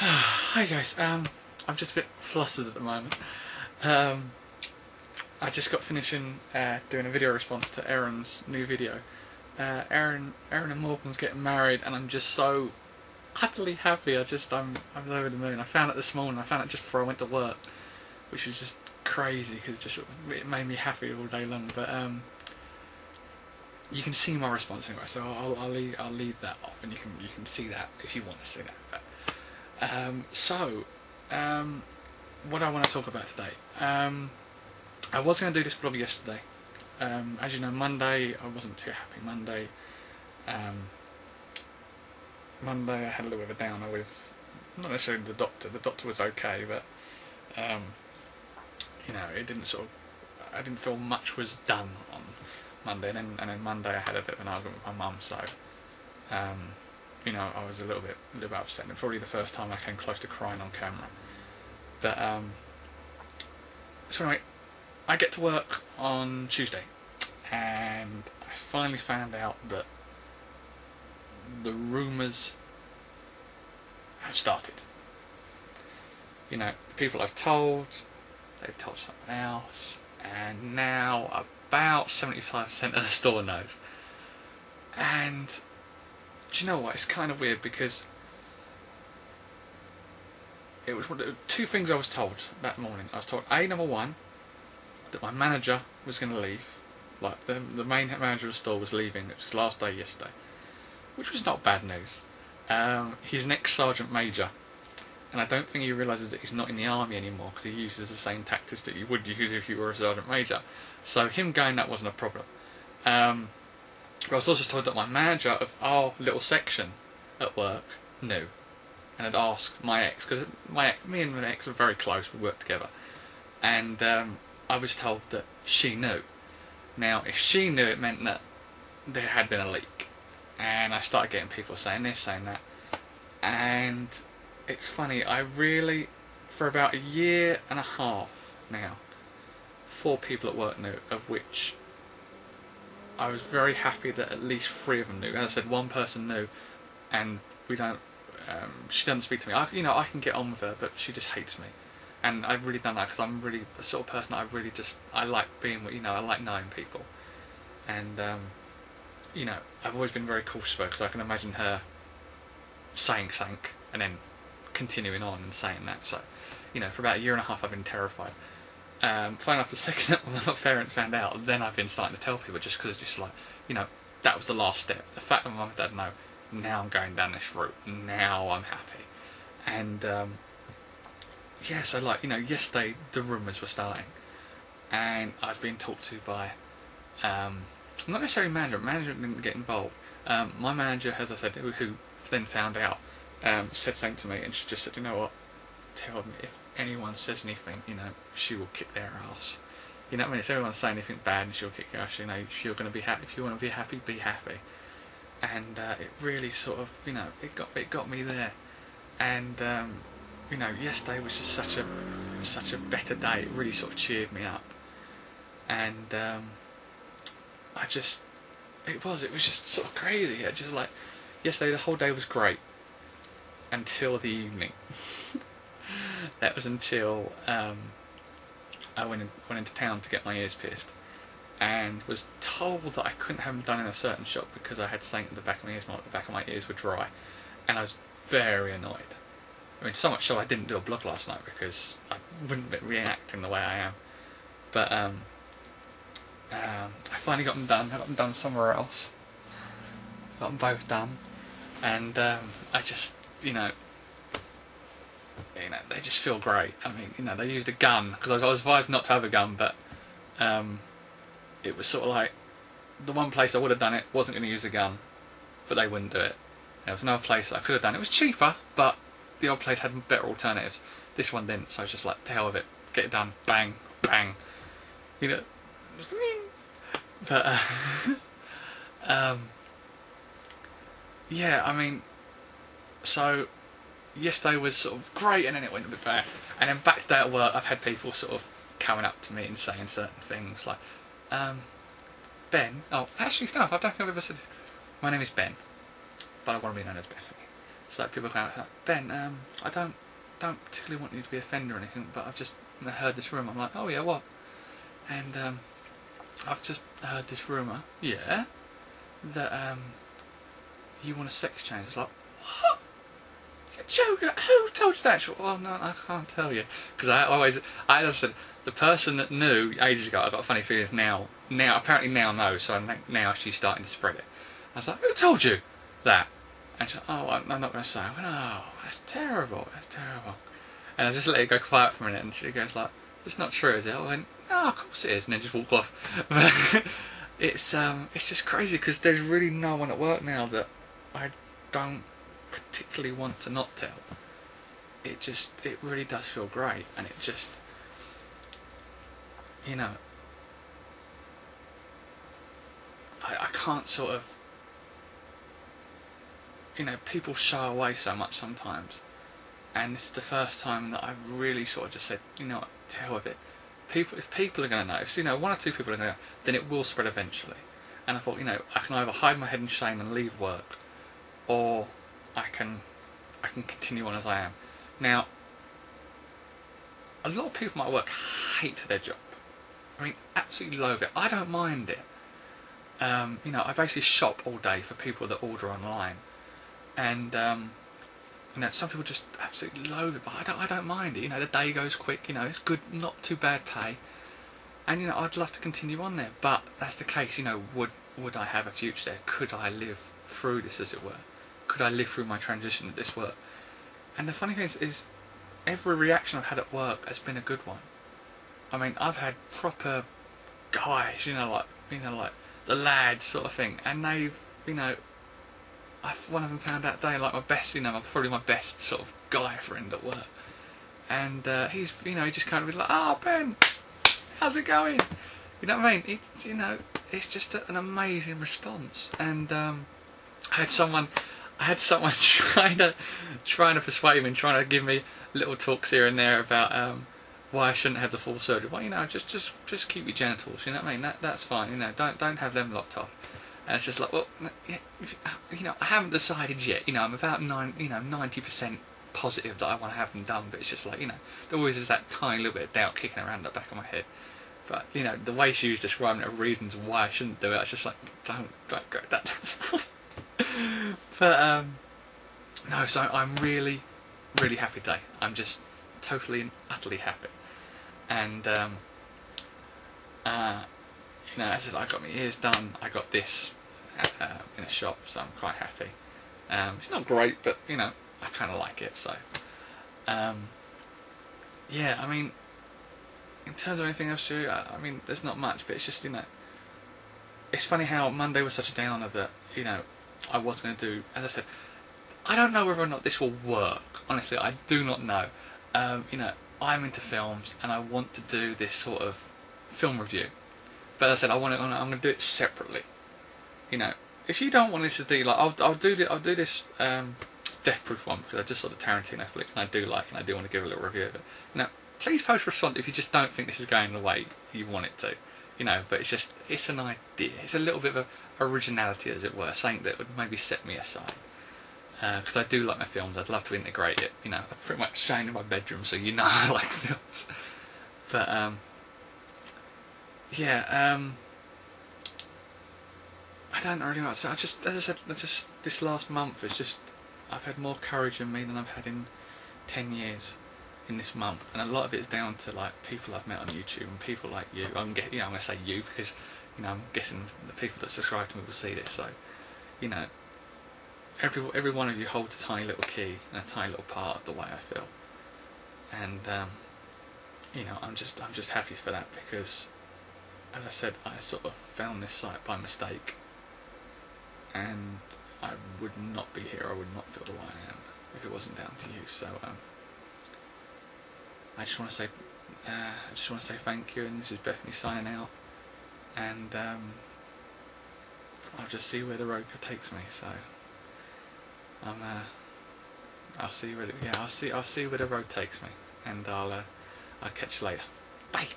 Hi guys, I'm just a bit flustered at the moment. I just got finishing doing a video response to Aaron's new video. Aaron and Morgan's getting married, and I'm just so utterly happy. I'm over the moon. I found it this morning. I found it just before I went to work, which was just crazy because it made me happy all day long. But you can see my response anyway, so I'll leave that off, and you can see that if you want to see that. But, what I want to talk about today. I was going to do this blog yesterday. As you know, Monday I wasn't too happy. Monday I had a little bit of a downer with not necessarily the doctor. The doctor was okay, but it didn't I didn't feel much was done on Monday, and then Monday I had a bit of an argument with my mum. So I was a little bit upset, and probably the first time I came close to crying on camera. But so anyway, I get to work on Tuesday, and I finally found out that the rumours have started. The people they've told someone else, and now about 75% of the store knows. And do you know what? It's kind of weird because it was two things I was told that morning. I was told, number one, that my manager was going to leave. Like, the main manager of the store was leaving. It was his last day yesterday, which was not bad news. He's an ex-sergeant major, and I don't think he realises that he's not in the army anymore, because he uses the same tactics that you would use if you were a sergeant major. So him going, that wasn't a problem. But I was also told that my manager of our little section at work knew, and had asked my ex, because me and my ex are very close, we work together, and I was told that she knew. Now, if she knew, it meant that there had been a leak, and I started getting people saying this, saying that, and it's funny, I really, for about a year and a half now, 4 people at work knew, of which I was very happy that at least 3 of them knew. As I said, one person knew, and we don't. She doesn't speak to me. I can get on with her, but she just hates me, and I've really done that because I'm really the sort of person that I like being with. I like knowing people, and I've always been very cautious of her because I can imagine her saying something and then continuing on and saying that. So, for about a year and a half, I've been terrified. Finally, after the second that my parents found out, then I've been starting to tell people, just because it's just like, that was the last step. The fact that my mum and dad know, now I'm going down this route, now I'm happy. And so yesterday the rumours were starting, and I was being talked to by, not necessarily management didn't get involved. My manager, as I said, who then found out, said something to me, and she just said, you know what, tell me, if anyone says anything, she will kick their ass. You know what I mean? If everyone's saying anything bad, and she'll kick your ass. If you're going to be happy, if you want to be happy, be happy. And it really sort of, it got me there. And yesterday was just such a better day. It really sort of cheered me up. And it was just sort of crazy. Yeah, just like yesterday, the whole day was great until the evening. That was until I went into town to get my ears pierced, and was told that I couldn't have them done in a certain shop because I had something at the back of my ears. The back of my ears were dry, and I was very annoyed. I mean, so much so I didn't do a blog last night because I wouldn't be reacting the way I am. But I finally got them done. I got them done somewhere else. Got them both done, and I just they just feel great. I mean, they used a gun, because I was advised not to have a gun, but it was sort of like, the one place I would have done it wasn't going to use a gun, but they wouldn't do it. There was another place I could have done it. It was cheaper, but the old place had better alternatives. This one didn't, so I was just like, to hell with it, get it done, bang, bang. But yeah, I mean, so yesterday was sort of great, and then it went a bit bad. And then back today at work, I've had people sort of coming up to me and saying certain things like, Ben, oh, actually, no, I don't think I've ever said this. My name is Ben, but I want to be known as Bethany. So people come out like, Ben, I don't particularly want you to be offended or anything, but I've just heard this rumour. I'm like, oh yeah, what? And I've just heard this rumour, yeah, that you want a sex change. It's like, what? Joe, who told you that? Well, no, I can't tell you, because as I said, the person that knew ages ago, I've got funny feelings now apparently now knows, so now she's starting to spread it. I was like, who told you that? And she's like, oh, I'm not going to say. I went, oh, that's terrible, and I just let it go quiet for a minute, and she goes like, it's not true, is it? I went, no, of course it is, and then just walked off. But it's just crazy, because there's really no one at work now that I don't particularly want to not tell. It really does feel great, and it just, you know, I can't sort of, you know, people shy away so much sometimes, and this is the first time that I've really sort of just said, you know what, to hell with it. If people are going to know, if, you know, one or two people are going to know, then it will spread eventually. And I thought, you know, I can either hide my head in shame and leave work, or I can continue on as I am. Now, a lot of people at my work hate their job. I mean, absolutely loathe it. I don't mind it. You know, I basically shop all day for people that order online, and you know, some people just absolutely loathe it, but I don't mind it. You know, the day goes quick. You know, it's good, not too bad pay, and you know, I'd love to continue on there. But that's the case. You know, would I have a future there? Could I live through this, as it were? Could I live through my transition at this work? And the funny thing is every reaction I've had at work has been a good one. I mean, I've had proper guys, you know, like the lads sort of thing, and they've, you know, one of them found out they like my best, you know, probably my best sort of guy friend at work, and he's, you know, he just kind of be like, oh Ben, how's it going? You know what I mean? You know, it's just an amazing response, and I had someone trying to persuade me and trying to give me little talks here and there about why I shouldn't have the full surgery. Well, you know, just keep your genitals. You know what I mean? That's fine. You know, don't have them locked off. And it's just like, well, yeah, you know, I haven't decided yet. You know, I'm about 90% positive that I want to have them done. But it's just like, you know, there always is that tiny little bit of doubt kicking around the back of my head. But you know, the way she was describing it, of reasons why I shouldn't do it, I was just like, don't go that. But no, so I'm really, really happy today. I'm just totally and utterly happy, and you know, as I said, I got my ears done. I got this in a shop, so I'm quite happy. It's not great, but you know, I kind of like it. So yeah, I mean, in terms of anything else to do, I mean, there's not much, but it's just, you know, it's funny how Monday was such a downer that, you know, I was going to do, as I said, I don't know whether or not this will work. Honestly, I do not know. You know, I'm into films and I want to do this sort of film review. But as I said, I'm going to do it separately. You know, if you don't want this to do, like, I'll do this Death Proof one, because I just saw the Tarantino flick and I do like it and I do want to give a little review of it. You know, please post response if you just don't think this is going the way you want it to. You know, but it's an idea. It's a little bit of originality, as it were, something that would maybe set me aside. Because I do like my films, I'd love to integrate it. You know, I've pretty much shown in my bedroom, so you know I like films. But yeah, I don't really know what to say. As I said, this last month is just, I've had more courage in me than I've had in 10 years in this month, and a lot of it is down to like people I've met on YouTube and people like you. I'm going to say you because, you know, I'm guessing the people that subscribe to me will see this. So, you know, every one of you holds a tiny little key and a tiny little part of the way I feel, and you know, I'm just happy for that, because, as I said, I sort of found this site by mistake, and I would not be here, I would not feel the way I am if it wasn't down to you. So I just want to say thank you, and this is Bethany signing out, and I'll just see where the road takes me. So I'll see where I'll see where the road takes me, and I'll catch you later. Bye.